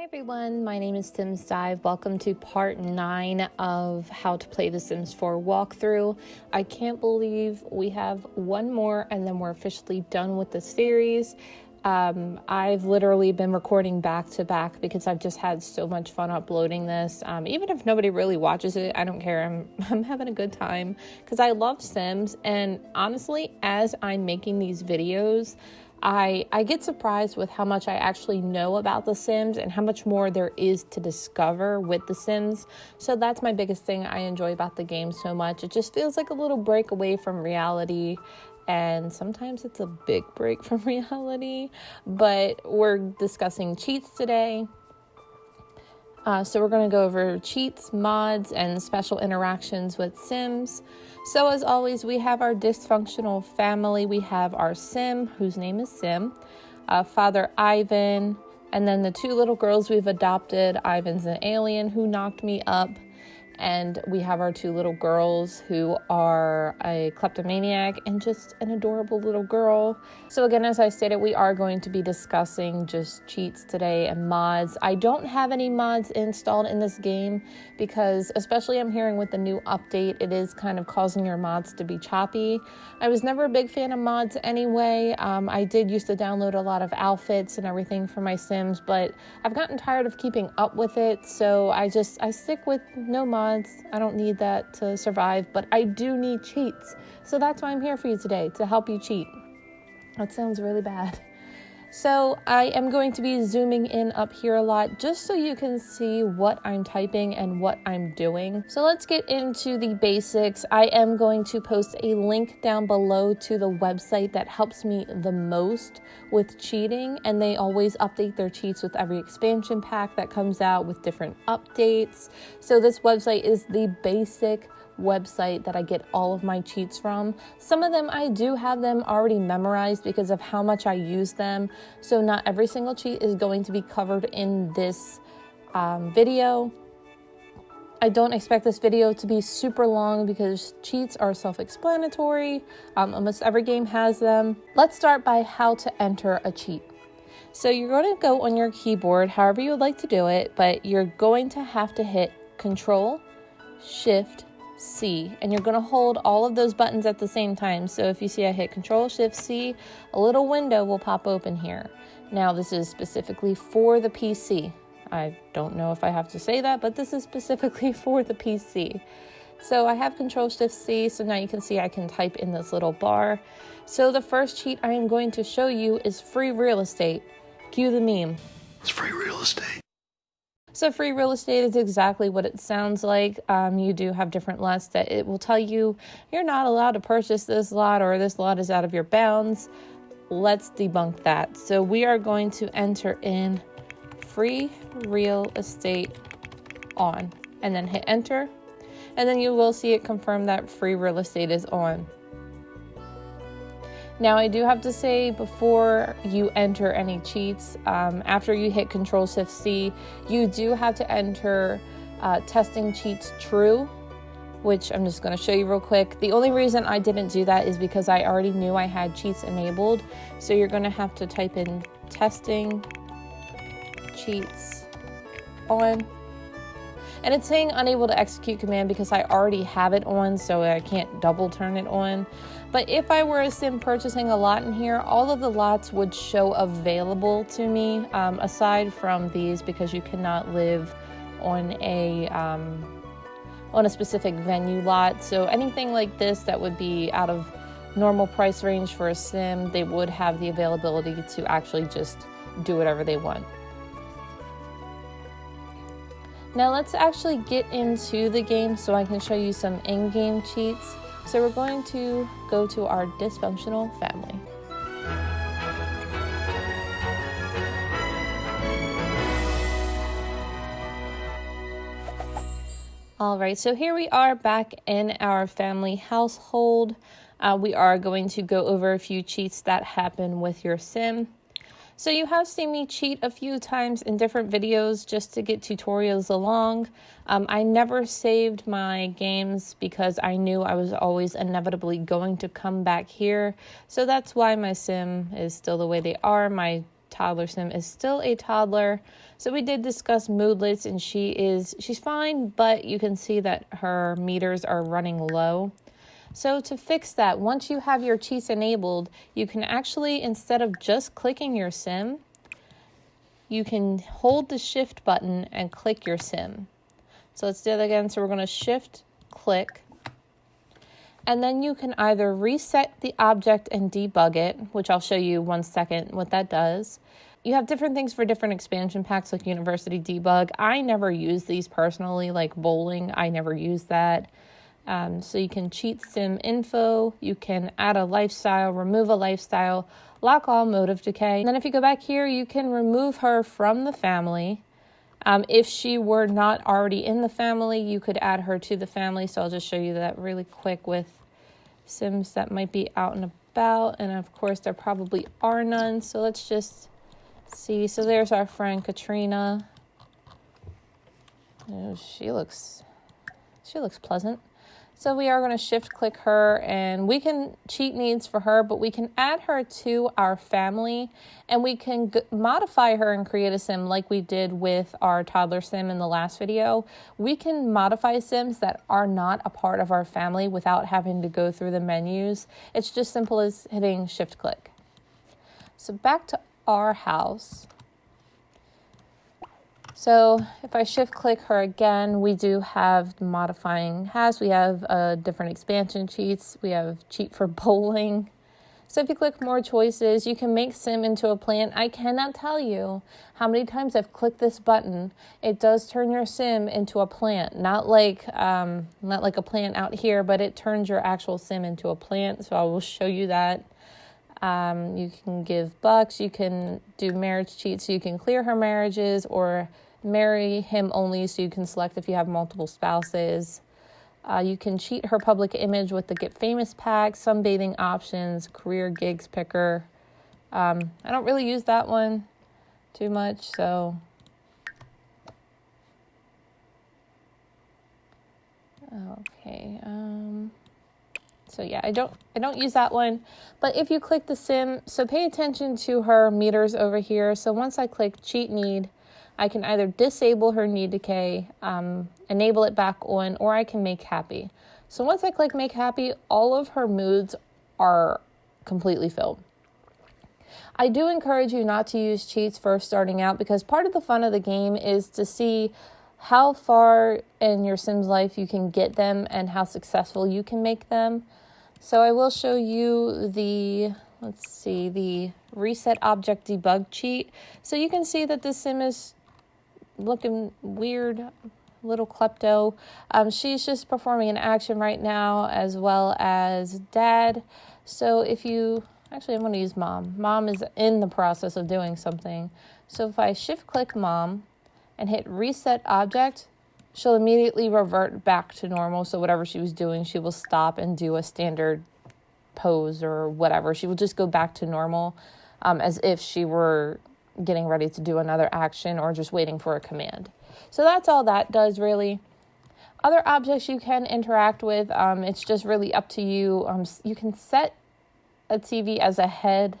everyone, my name is SimsDive. Welcome to part 9 of how to play the Sims 4 walkthrough. I can't believe we have one more and then we're officially done with the series. I've literally been recording back to back because I've just had so much fun uploading this. Even if nobody really watches it, I don't care. I'm having a good time because I love Sims, and honestly, as I'm making these videos, I get surprised with how much I actually know about The Sims and how much more there is to discover with The Sims. So that's my biggest thing I enjoy about the game so much. It just feels like a little break away from reality, and sometimes it's a big break from reality. But we're discussing cheats today. So we're going to go over cheats, mods, and special interactions with Sims. So as always, we have our dysfunctional family. We have our Sim, whose name is Sim, Father Ivan, and then the two little girls we've adopted. Ivan's an alien who knocked me up. And we have our two little girls who are a kleptomaniac and just an adorable little girl. So again, as I stated, we are going to be discussing just cheats today and mods. I don't have any mods installed in this game because, especially I'm hearing with the new update, it is kind of causing your mods to be choppy. I was never a big fan of mods anyway. I did used to download a lot of outfits and everything for my Sims, but I've gotten tired of keeping up with it. So I stick with no mods. I don't need that to survive, but I do need cheats. So that's why I'm here for you today, to help you cheat. That sounds really bad. So I am going to be zooming in up here a lot just so you can see what I'm typing and what I'm doing. So let's get into the basics. I am going to post a link down below to the website that helps me the most with cheating, and they always update their cheats with every expansion pack that comes out with different updates. So this website is the basic website that I get all of my cheats from. Some of them I do have them already memorized because of how much I use them. So not every single cheat is going to be covered in this video. I don't expect this video to be super long because cheats are self-explanatory. Almost every game has them. Let's start by how to enter a cheat. So you're going to go on your keyboard, however you would like to do it, but you're going to have to hit Control, Shift, C, and you're going to hold all of those buttons at the same time. So if you see I hit Control Shift C, a little window will pop open here. Now this is specifically for the PC. I don't know if I have to say that, but this is specifically for the PC. So I have Control Shift C, so now you can see I can type in this little bar. So the first cheat I am going to show you is free real estate. Cue the meme. It's free real estate. So free real estate is exactly what it sounds like. You do have different lots that it will tell you you're not allowed to purchase this lot, or this lot is out of your bounds. Let's debunk that. So we are going to enter in free real estate on, and then hit enter. And then you will see it confirm that free real estate is on. Now, I do have to say, before you enter any cheats, after you hit Control Shift C, you do have to enter testing cheats true, which I'm just going to show you real quick. The only reason I didn't do that is because I already knew I had cheats enabled. So you're going to have to type in testing cheats on. And it's saying unable to execute command because I already have it on, so I can't double turn it on. But if I were a Sim purchasing a lot in here, all of the lots would show available to me, aside from these, because you cannot live on a specific venue lot. So anything like this that would be out of normal price range for a Sim, they would have the availability to actually just do whatever they want. Now let's actually get into the game so I can show you some in-game cheats. So we're going to go to our dysfunctional family. All right, so here we are back in our family household. We are going to go over a few cheats that happen with your Sim. So you have seen me cheat a few times in different videos just to get tutorials along. I never saved my games because I knew I was always inevitably going to come back here. So that's why my Sim is still the way they are. My toddler Sim is still a toddler. So we did discuss moodlets, and she's fine, but you can see that her meters are running low. So to fix that, once you have your cheats enabled, you can actually, instead of just clicking your sim, you can hold the shift button and click your sim. So let's do that again. So we're going to shift click, and then you can either reset the object and debug it, which I'll show you 1 second what that does. You have different things for different expansion packs like University Debug. I never use these personally, like bowling. I never use that. So you can cheat sim info, you can add a lifestyle, remove a lifestyle, lock all mode of decay. And then if you go back here, you can remove her from the family. If she were not already in the family, you could add her to the family. So I'll just show you that really quick with Sims that might be out and about. And of course, there probably are none. So let's just see. So there's our friend Katrina. Oh, she looks pleasant. So we are going to shift click her, and we can cheat needs for her, but we can add her to our family, and we can modify her and create a sim like we did with our toddler sim in the last video. We can modify sims that are not a part of our family without having to go through the menus. It's just simple as hitting shift click. So back to our house. So if I shift click her again, we do have modifying house. We have different expansion cheats. We have cheat for bowling. So if you click more choices, you can make sim into a plant. I cannot tell you how many times I've clicked this button. It does turn your sim into a plant, not like a plant out here, but it turns your actual sim into a plant. So I will show you that. You can give bucks. You can do marriage cheats. So you can clear her marriages or marry him only, so you can select if you have multiple spouses. You can cheat her public image with the Get Famous pack, sunbathing options, career gigs picker. I don't really use that one too much, so okay. So yeah, I don't use that one. But if you click the sim, so pay attention to her meters over here. So once I click cheat need, I can either disable her need decay, enable it back on, or I can make happy. So once I click make happy, all of her moods are completely filled. I do encourage you not to use cheats first starting out, because part of the fun of the game is to see how far in your Sims life you can get them and how successful you can make them. So I will show you the reset object debug cheat. So you can see that the Sim is looking weird, little klepto. She's just performing an action right now, as well as dad. So if you, actually I'm going to use mom. Mom is in the process of doing something. So if I shift click mom and hit reset object, she'll immediately revert back to normal. So whatever she was doing, she will stop and do a standard pose or whatever. She will just go back to normal, as if she were getting ready to do another action or just waiting for a command. So that's all that does, really. Other objects you can interact with, it's just really up to you. You can set a TV as a head.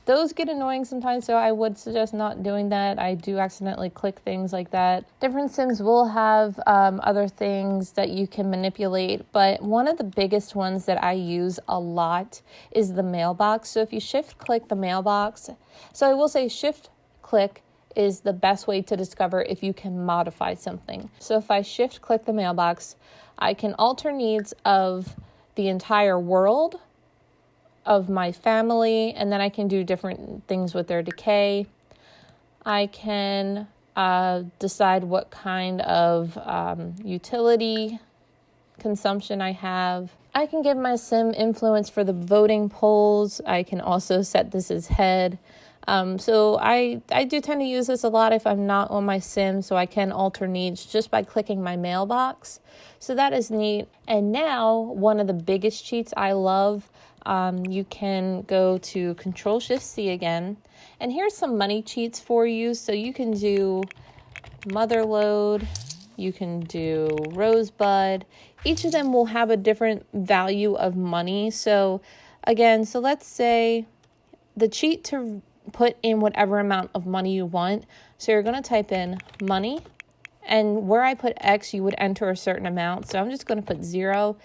Those get annoying sometimes, so I would suggest not doing that. I do accidentally click things like that. Different Sims will have other things that you can manipulate, but one of the biggest ones that I use a lot is the mailbox. So if you shift click the mailbox, so I will say shift click is the best way to discover if you can modify something. So if I shift click the mailbox, I can alter needs of the entire world, of my family, and then I can do different things with their decay. I can decide what kind of utility consumption I have. I can give my sim influence for the voting polls. I can also set this as head. So I do tend to use this a lot if I'm not on my sim, so I can alter needs just by clicking my mailbox. So that is neat. And now one of the biggest cheats I love, you can go to Control-Shift-C again. And here's some money cheats for you. So you can do Mother Load, you can do Rosebud. Each of them will have a different value of money. So again, so let's say the cheat to put in whatever amount of money you want. So you're going to type in money, and where I put X, you would enter a certain amount. So I'm just going to put 0,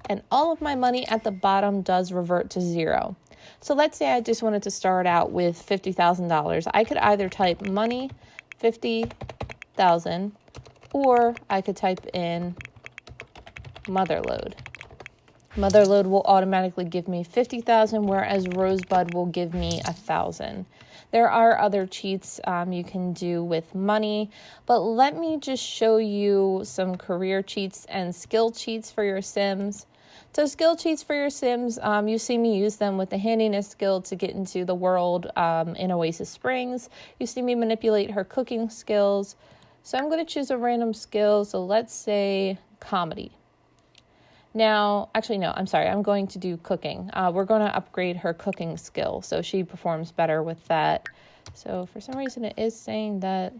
and all of my money at the bottom does revert to 0. So let's say I just wanted to start out with $50,000. I could either type money 50,000, or I could type in motherload. Motherload will automatically give me 50,000, whereas Rosebud will give me 1,000. There are other cheats you can do with money, but let me just show you some career cheats and skill cheats for your Sims. So skill cheats for your Sims, you see me use them with the handiness skill to get into the world in Oasis Springs. You see me manipulate her cooking skills. So I'm going to choose a random skill. So let's say comedy. Now, actually, no, I'm sorry. I'm going to do cooking. We're going to upgrade her cooking skill so she performs better with that. So for some reason, it is saying that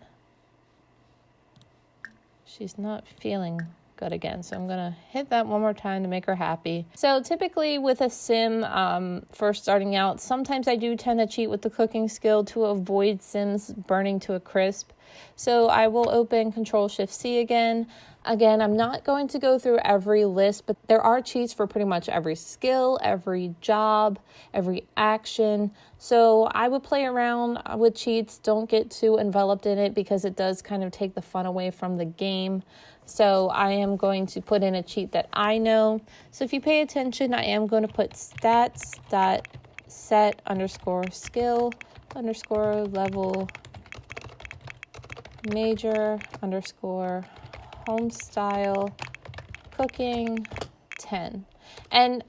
she's not feeling good again. So I'm going to hit that one more time to make her happy. So typically with a Sim, first starting out, sometimes I do tend to cheat with the cooking skill to avoid Sims burning to a crisp. So I will open Control-Shift-C again. Again, I'm not going to go through every list, but there are cheats for pretty much every skill, every job, every action. So I would play around with cheats. Don't get too enveloped in it because it does kind of take the fun away from the game. So I am going to put in a cheat that I know. So if you pay attention, I am going to put stats.set_skill_level major_home style cooking 10. And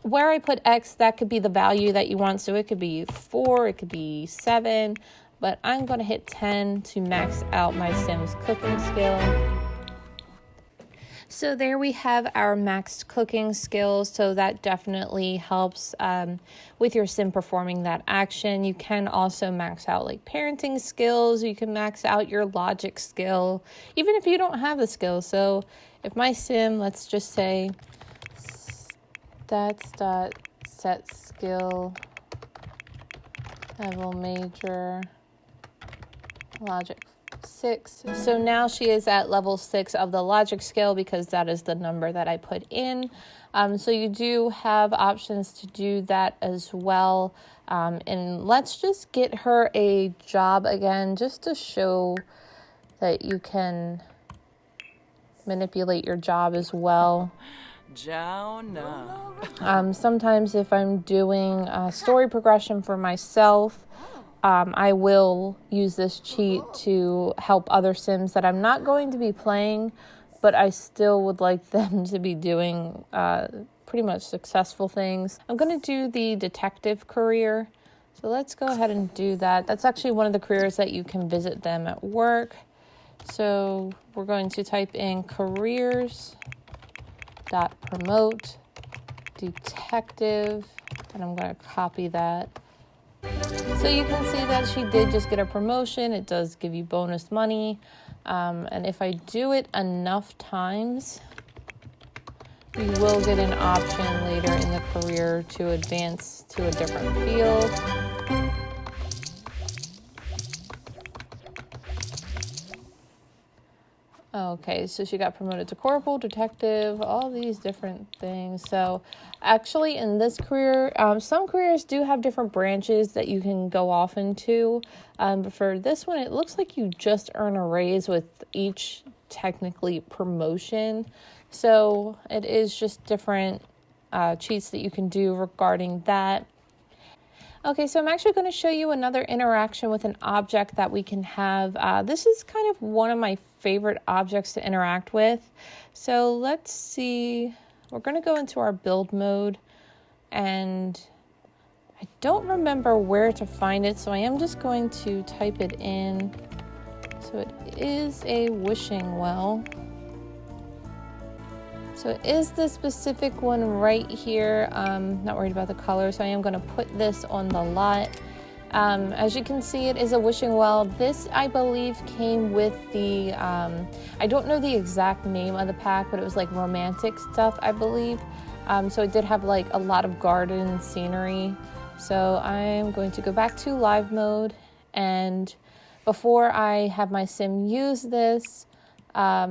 where I put X, that could be the value that you want. So it could be 4, it could be 7, but I'm going to hit 10 to max out my Sims cooking skill. So there we have our maxed cooking skills. So that definitely helps with your Sim performing that action. You can also max out like parenting skills. You can max out your logic skill, even if you don't have the skill. So if my Sim, let's just say stats.set skill level major logic 6. So now she is at level 6 of the logic skill because that is the number that I put in. So you do have options to do that as well. And let's just get her a job again, just to show that you can manipulate your job as well. Sometimes if I'm doing story progression for myself, I will use this cheat to help other Sims that I'm not going to be playing, but I still would like them to be doing pretty much successful things. I'm going to do the detective career. So let's go ahead and do that. That's actually one of the careers that you can visit them at work. So we're going to type in careers.promote detective, and I'm going to copy that. So you can see that she did just get a promotion. It does give you bonus money. And if I do it enough times, you will get an option later in the career to advance to a different field. Okay, so she got promoted to corporal, detective, all these different things. So actually in this career, some careers do have different branches that you can go off into. But for this one, it looks like you just earn a raise with each technically promotion. So it is just different cheats that you can do regarding that. Okay, so I'm actually going to show you another interaction with an object that we can have. This is kind of one of my favorite objects to interact with. So let's see. We're going to go into our build mode, and I don't remember where to find it, so I am just going to type it in. So it is a wishing well. So it is the specific one right here. Not worried about the color, so I am going to put this on the lot. As you can see, it is a wishing well. This, I believe, came with the, I don't know the exact name of the pack, but it was like romantic stuff, I believe. So it did have like a lot of garden scenery. So I'm going to go back to live mode, and before I have my sim use this, I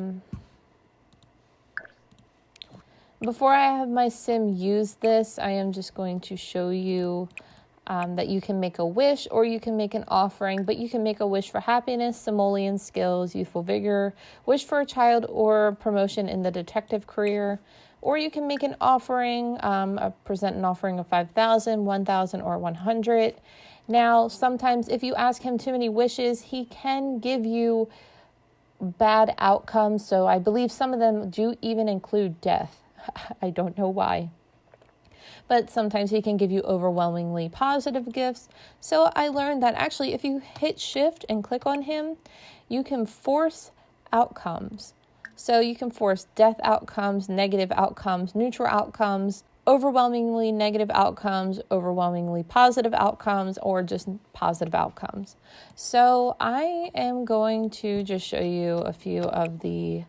am just going to show you that you can make a wish or you can make an offering, but you can make a wish for happiness, simoleons, skills, youthful vigor, wish for a child or promotion in the detective career, or you can make an offering, present an offering of 5,000, 1,000, or 100. Now, sometimes if you ask him too many wishes, he can give you bad outcomes. So I believe some of them do even include death. I don't know why. But sometimes he can give you overwhelmingly positive gifts. So I learned that actually if you hit shift and click on him, you can force outcomes. So you can force death outcomes, negative outcomes, neutral outcomes, overwhelmingly negative outcomes, overwhelmingly positive outcomes, or just positive outcomes. So I am going to just show you a few of the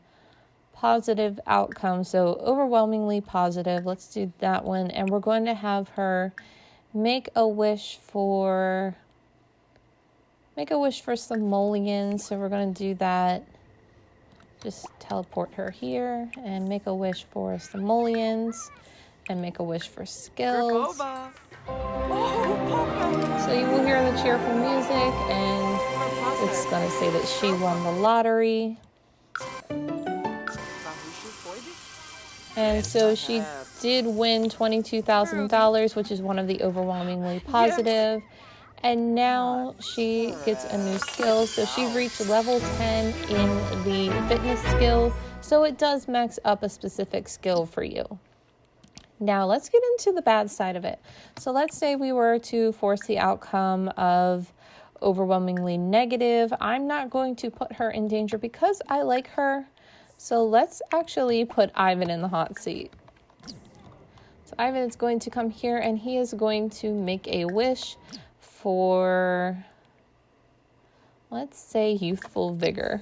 positive outcomes. So overwhelmingly positive, let's do that one. And we're going to have her make a wish for simoleons. So we're going to do that. Just teleport her here and make a wish for simoleons and make a wish for skills. So you will hear the cheerful music, and it's going to say that she won the lottery. And so she did win $22,000, which is one of the overwhelmingly positive. And now she gets a new skill. So she reached level 10 in the fitness skill. So it does max up a specific skill for you. Now let's get into the bad side of it. So let's say we were to force the outcome of overwhelmingly negative. I'm not going to put her in danger because I like her. So let's actually put Ivan in the hot seat. So Ivan is going to come here and he is going to make a wish for, let's say, youthful vigor.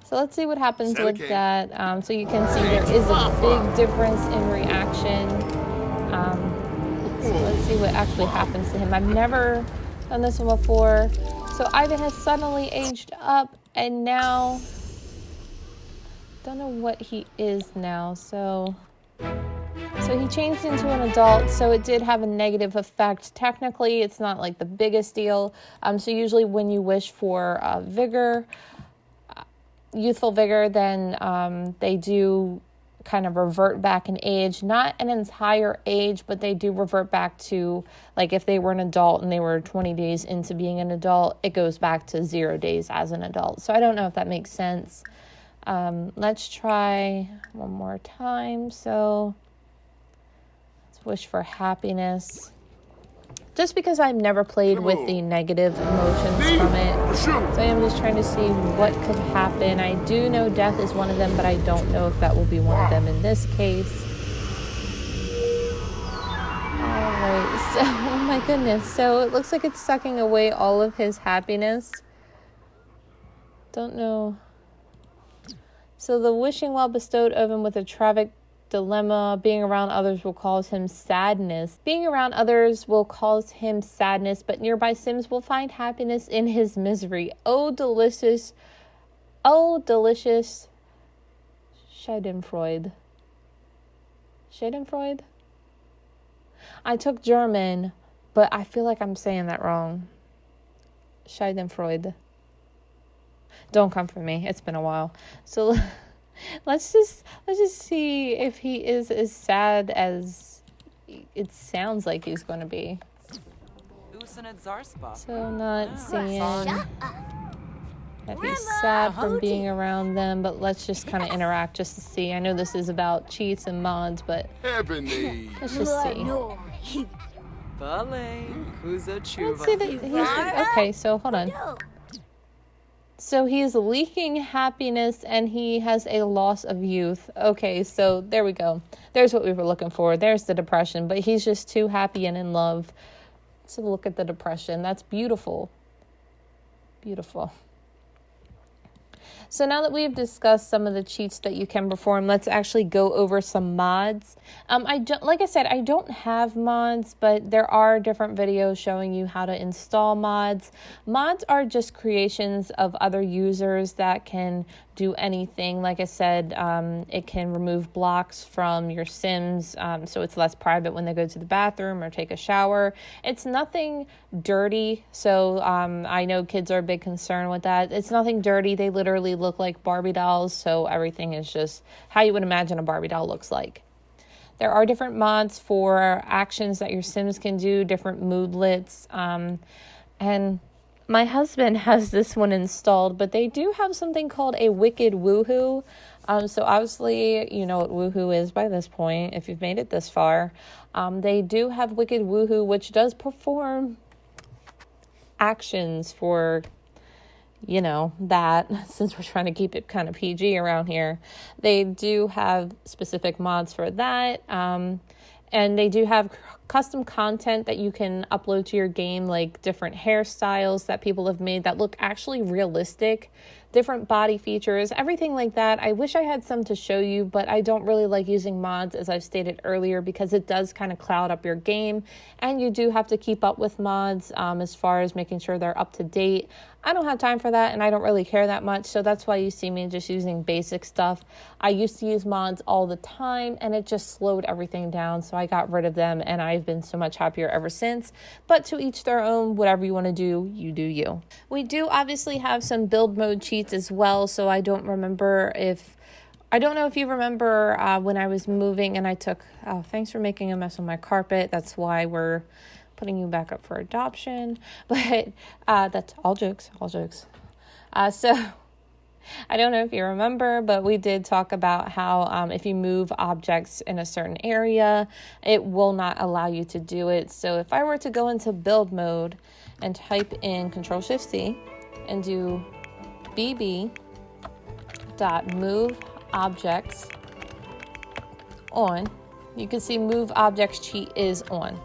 So let's see what happens with that. So you can see there is a big difference in reaction. So let's see what actually happens to him. I've never done this one before. So Ivan has suddenly aged up, and now, don't know what he is now. So he changed into an adult, so it did have a negative effect. Technically, it's not like the biggest deal. So usually when you wish for vigor, youthful vigor, then they do kind of revert back in age. Not an entire age, but they do revert back to, like, if they were an adult and they were 20 days into being an adult, it goes back to 0 days as an adult. So I don't know if that makes sense. Let's try one more time. So let's wish for happiness. Just because I've never played with the negative emotions from it. So I'm just trying to see what could happen. I do know death is one of them, but I don't know if that will be one of them in this case. Alright, so, oh my goodness. So it looks like it's sucking away all of his happiness. Don't know. So the wishing well bestowed of him with a tragic dilemma. Being around others will cause him sadness. Being around others will cause him sadness, but nearby Sims will find happiness in his misery. Oh, delicious. Oh, delicious. Schadenfreude. Schadenfreude? I took German, but I feel like I'm saying that wrong. Schadenfreude. Don't come for me. It's been a while. So let's just see if he is as sad as it sounds like he's going to be. So not seeing that he's sad from being around them, but let's just kind of interact just to see. I know this is about cheats and mods, but let's just see. Let's see that he's okay. So hold on. So he is leaking happiness and he has a loss of youth. Okay, so there we go. There's what we were looking for. There's the depression, but he's just too happy and in love. So look at the depression. That's beautiful. Beautiful. So now that we've discussed some of the cheats that you can perform, let's actually go over some mods. Like I said, I don't have mods, but there are different videos showing you how to install mods. Mods are just creations of other users that can do anything. Like I said, it can remove blocks from your Sims, so it's less private when they go to the bathroom or take a shower. It's nothing dirty, so I know kids are a big concern with that. It's nothing dirty. They literally look like Barbie dolls, so everything is just how you would imagine a Barbie doll looks like. There are different mods for actions that your Sims can do, different moodlets, and my husband has this one installed, but they do have something called a Wicked Woohoo. So obviously, you know what Woohoo is by this point, if you've made it this far. They do have Wicked Woohoo, which does perform actions for, you know, that, since we're trying to keep it kind of PG around here. They do have specific mods for that. And they do have custom content that you can upload to your game, like different hairstyles that people have made that look actually realistic, different body features, everything like that. I wish I had some to show you, but I don't really like using mods, as I've stated earlier, because it does kind of cloud up your game, and you do have to keep up with mods as far as making sure they're up to date. I don't have time for that, and I don't really care that much, so that's why you see me just using basic stuff. I used to use mods all the time, and it just slowed everything down, so I got rid of them, and I've been so much happier ever since. But to each their own. Whatever you want to do, you do you. We do obviously have some build mode cheats as well, so I don't know if you remember when I was moving and I took, oh, thanks for making a mess on my carpet. That's why we're putting you back up for adoption. But that's all jokes. So I don't know if you remember, but we did talk about how if you move objects in a certain area, it will not allow you to do it. So if I were to go into build mode and type in Control-Shift-C and do bb.move objects on, you can see move objects cheat is on.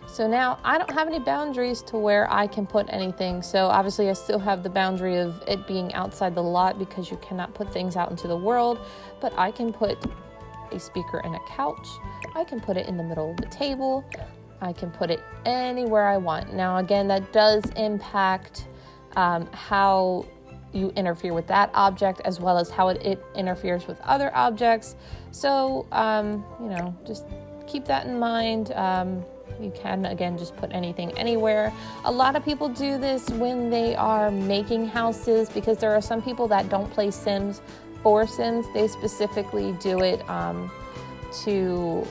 So now I don't have any boundaries to where I can put anything. So obviously I still have the boundary of it being outside the lot because you cannot put things out into the world, but I can put a speaker in a couch. I can put it in the middle of the table. I can put it anywhere I want. Now again, that does impact how you interfere with that object, as well as how it interferes with other objects. So, just keep that in mind. You can, again, just put anything anywhere. A lot of people do this when they are making houses, because there are some people that don't play Sims for Sims. They specifically do it to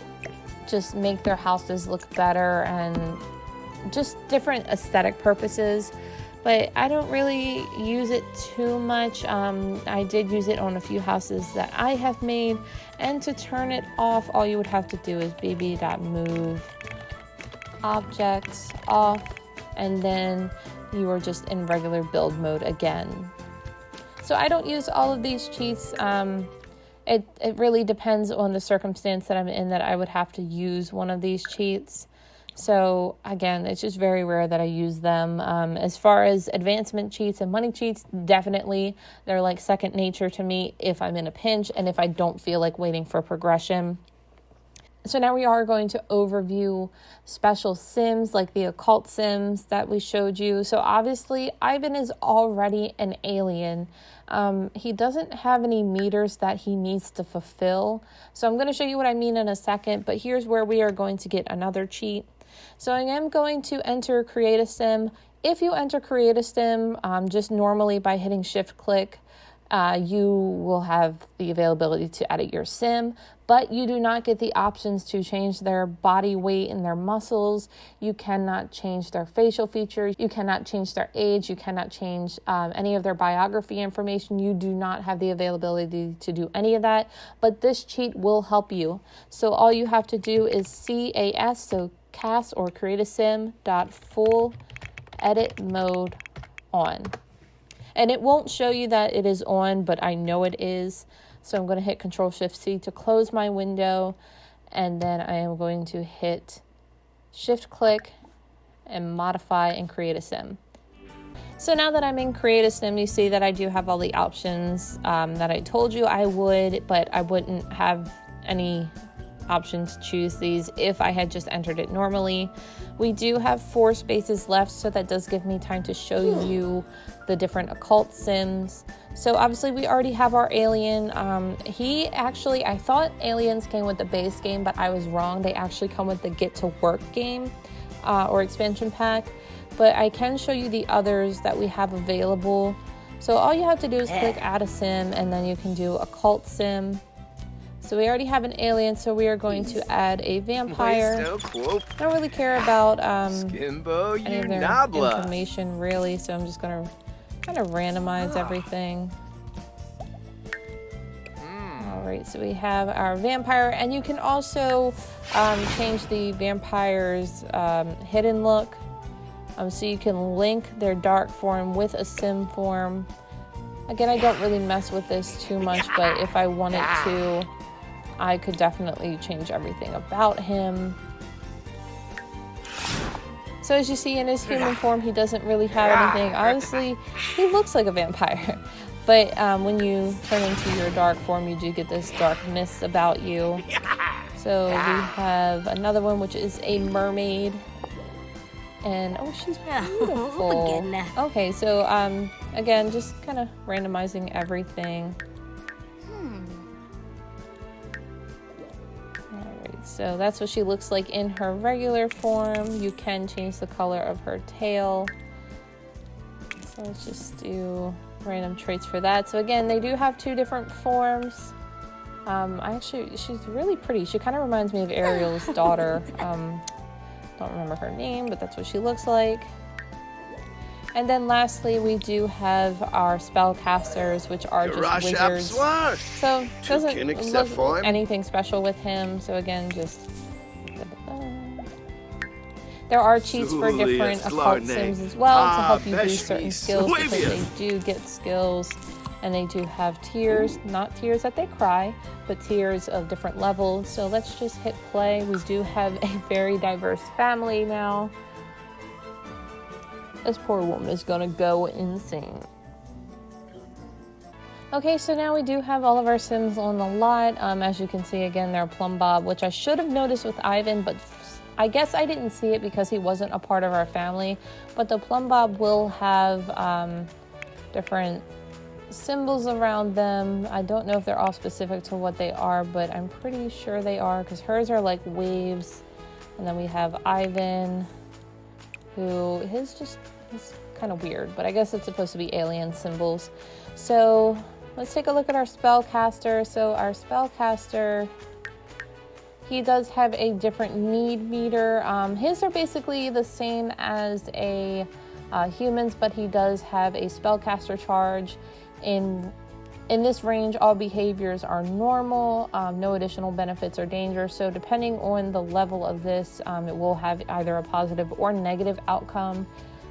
just make their houses look better and just different aesthetic purposes. But I don't really use it too much. I did use it on a few houses that I have made. And to turn it off, all you would have to do is bb.move objects off, and then you are just in regular build mode again. So I don't use all of these cheats. It really depends on the circumstance that I'm in that I would have to use one of these cheats. So again, it's just very rare that I use them. As far as advancement cheats and money cheats, definitely they're like second nature to me if I'm in a pinch and if I don't feel like waiting for progression. So now we are going to overview special Sims like the occult Sims that we showed you. So obviously Ivan is already an alien. He doesn't have any meters that he needs to fulfill. So I'm going to show you what I mean in a second, but here's where we are going to get another cheat. So I am going to enter Create a Sim. If you enter Create a Sim, just normally by hitting Shift click, you will have the availability to edit your Sim, but you do not get the options to change their body weight and their muscles. You cannot change their facial features. You cannot change their age. You cannot change any of their biography information. You do not have the availability to do any of that, but this cheat will help you. So all you have to do is CAS, so cast or create a sim full edit mode on. And it won't show you that it is on, but I know it is. So I'm going to hit Control-Shift-C to close my window. And then I am going to hit Shift-click and modify and create a sim. So now that I'm in Create a Sim, you see that I do have all the options that I told you I would, but I wouldn't have any option to choose these if I had just entered it normally. We do have 4 spaces left, so that does give me time to show you the different occult sims. So obviously we already have our alien. He actually, I thought aliens came with the base game, but I was wrong. They actually come with the Get to Work game or expansion pack. But I can show you the others that we have available. So all you have to do is click Add a Sim, and then you can do Occult Sim. So we already have an alien, so we are going to add a vampire. I don't really care about any of their information, really, so I'm just going to kind of randomize everything. Alright, so we have our vampire, and you can also change the vampire's hidden look. So you can link their dark form with a sim form. Again, I don't really mess with this too much, but if I wanted to, I could definitely change everything about him. So as you see in his human form, he doesn't really have anything. Obviously, he looks like a vampire. But when you turn into your dark form, you do get this dark mist about you. So we have another one, which is a mermaid. And, oh, she's beautiful. Okay, so, again, just kind of randomizing everything. Alright, so that's what she looks like in her regular form. You can change the color of her tail. So let's just do random traits for that. So again, they do have 2 different forms. She's really pretty. She kind of reminds me of Ariel's daughter. Don't remember her name, but that's what she looks like. And then lastly, we do have our spellcasters, which are just wizards. So doesn't look anything special with him. So again, just there are cheats for different occult sims as well to help you do certain skills, because they do get skills, and they do have tiers, not tiers that they cry, but tiers of different levels. So let's just hit play. We do have a very diverse family now. This poor woman is gonna go insane. Okay, so now we do have all of our sims on the lot. As you can see, again, they're Plum Bob, which I should have noticed with Ivan, but I guess I didn't see it because he wasn't a part of our family. But the Plum Bob will have different symbols around them. I don't know if they're all specific to what they are, but I'm pretty sure they are, because hers are like waves. And then we have Ivan, who is kind of weird, but I guess it's supposed to be alien symbols. So let's take a look at our spellcaster. So our spellcaster, he does have a different need meter. His are basically the same as a human's, but he does have a spellcaster charge. In this range, all behaviors are normal, no additional benefits or danger. So depending on the level of this, it will have either a positive or negative outcome.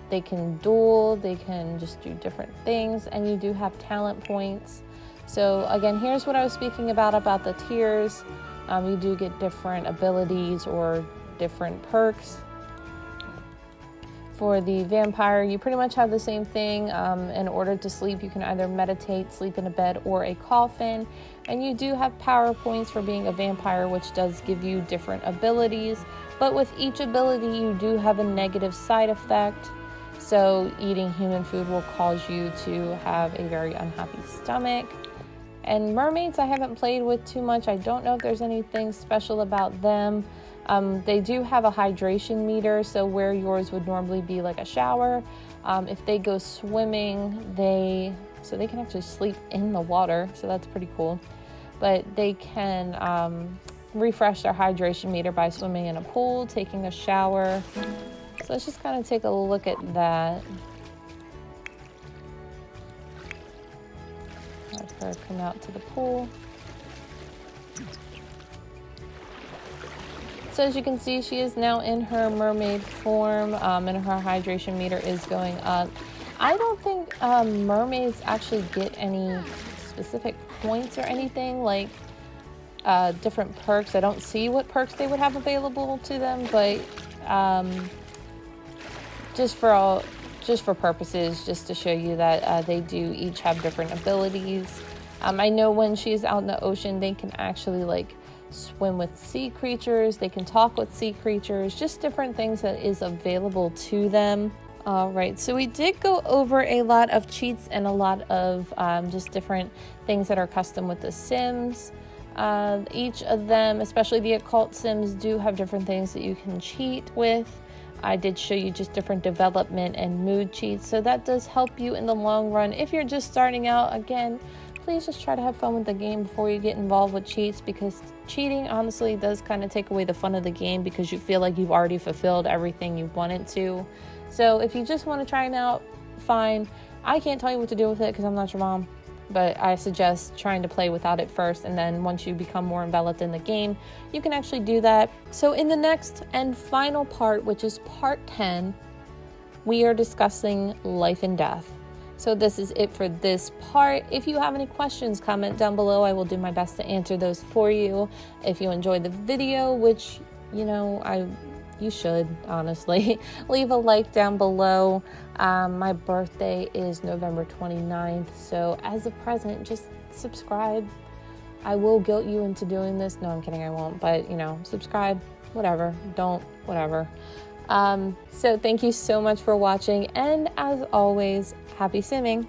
They can duel, they can just do different things, and you do have talent points. So again, here's what I was speaking about the tiers. You do get different abilities or different perks. For the vampire, you pretty much have the same thing. In order to sleep, you can either meditate, sleep in a bed, or a coffin. And you do have power points for being a vampire, which does give you different abilities. But with each ability, you do have a negative side effect. So eating human food will cause you to have a very unhappy stomach. And mermaids, I haven't played with too much. I don't know if there's anything special about them. They do have a hydration meter, so where yours would normally be like a shower, if they go swimming, they can actually sleep in the water, so that's pretty cool. But they can refresh their hydration meter by swimming in a pool, taking a shower. So let's just kind of take a look at that. Have her come out to the pool. So as you can see, she is now in her mermaid form, and her hydration meter is going up. I don't think mermaids actually get any specific points or anything, like different perks. I don't see what perks they would have available to them, but just just for purposes, just to show you that they do each have different abilities. I know when she's out in the ocean, they can actually like swim with sea creatures, they can talk with sea creatures, just different things that is available to them. All right, so we did go over a lot of cheats and a lot of just different things that are custom with the Sims. Each of them, especially the occult Sims, do have different things that you can cheat with. I did show you just different development and mood cheats, so that does help you in the long run. If you're just starting out, again, please just try to have fun with the game before you get involved with cheats, because cheating honestly does kind of take away the fun of the game because you feel like you've already fulfilled everything you wanted to. So if you just want to try them out, fine. I can't tell you what to do with it because I'm not your mom, but I suggest trying to play without it first, and then once you become more enveloped in the game, you can actually do that. So in the next and final part, which is part 10, we are discussing life and death. So this is it for this part. If you have any questions, comment down below. I will do my best to answer those for you. If you enjoyed the video, which, you know, you should, honestly, leave a like down below. My birthday is November 29th, so as a present, just subscribe. I will guilt you into doing this. No, I'm kidding, I won't, but, you know, subscribe, whatever, don't, whatever. So thank you so much for watching, and as always, happy simming.